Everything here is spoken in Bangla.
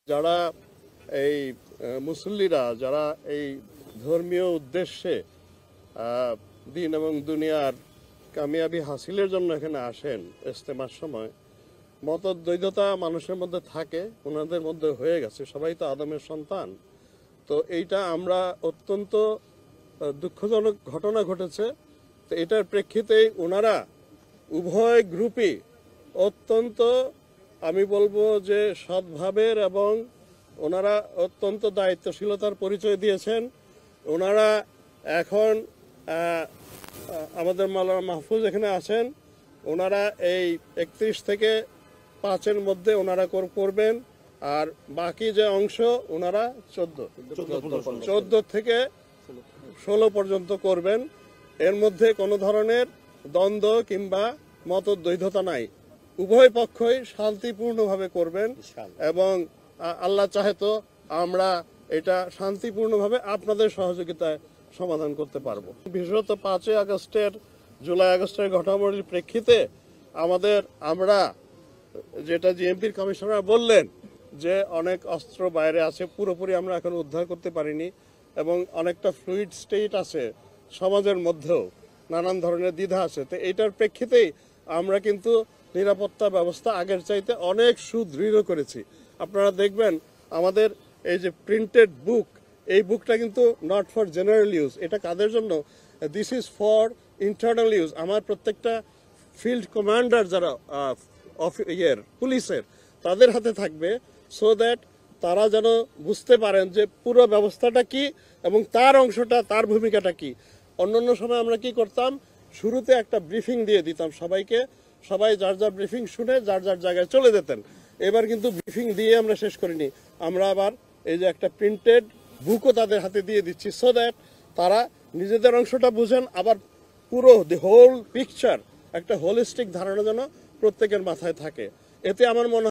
যারা এই মুসল্লিরা যারা এই ধর্মীয় উদ্দেশ্যে দিন এবং দুনিয়ার কামিয়াবি হাসিলের জন্য এখানে আসেন ইজতেমার সময়, মতদ্বৈধতা মানুষের মধ্যে থাকে, ওনাদের মধ্যে হয়ে গেছে। সবাই তো আদমের সন্তান। তো এইটা আমরা অত্যন্ত দুঃখজনক ঘটনা ঘটেছে। তো এটার প্রেক্ষিতেই ওনারা উভয় গ্রুপই অত্যন্ত, আমি বলবো যে সদ্ভাবের এবং ওনারা অত্যন্ত দায়িত্বশীলতার পরিচয় দিয়েছেন। ওনারা এখন আমাদের মাওলানা মাহফুজ এখানে আছেন, ওনারা এই 31 থেকে 5-এর মধ্যে ওনারা করবেন। আর বাকি যে অংশ ওনারা 14 থেকে 16 পর্যন্ত করবেন। এর মধ্যে কোনো ধরনের দ্বন্দ্ব কিংবা মতদ্বৈধতা নাই, উভয় পক্ষই শান্তিপূর্ণভাবে করবেন এবং আল্লাহ চাহে তো আমরা এটা শান্তিপূর্ণভাবে আপনাদের সহযোগিতায় সমাধান করতে পারবো। বিশেষত 5 আগস্টের জুলাই আগস্টের ঘটনাবলীর প্রেক্ষিতে আমরা যেটা জিএমপির কমিশনার বললেন যে অনেক অস্ত্র বাইরে আছে, পুরোপুরি আমরা এখন উদ্ধার করতে পারিনি এবং অনেকটা ফ্লুইড স্টেট আছে সমাজের মধ্যেও, নানান ধরনের দ্বিধা আছে। তো এইটার প্রেক্ষিতেই আমরা কিন্তু নিরাপত্তা ব্যবস্থা আগের চাইতে অনেক সুদৃঢ় করেছি। আপনারা দেখবেন আমাদের এই যে প্রিন্টেড বুক, এই বুকটা কিন্তু নট ফর জেনারেল ইউজ। এটা কাদের জন্য? This is for internal use. আমার প্রত্যেকটা ফিল্ড কমান্ডার যারা পুলিশের, তাদের হাতে থাকবে, সো দ্যাট তারা যেন বুঝতে পারেন যে পুরো ব্যবস্থাটা কি এবং তার অংশটা, তার ভূমিকাটা কি। অন্যান্য সময় আমরা কি করতাম, শুরুতে একটা ব্রিফিং দিয়ে দিতাম সবাইকে, সবাই যার যার ব্রিফিং শুনে যার যার জায়গায় চলে যেতেন। এবার কিন্তু ব্রিফিং দিয়ে আমরা শেষ করিনি, আমরা আবার এই যে একটা প্রিন্টেড বুকও তাদের হাতে দিয়ে দিচ্ছি, সো দ্যাট তারা নিজেদের অংশটা বুঝেন, আবার পুরো দি হোল পিকচার, একটা হোলিস্টিক ধারণা যেন প্রত্যেকের মাথায় থাকে। এতে আমার মনে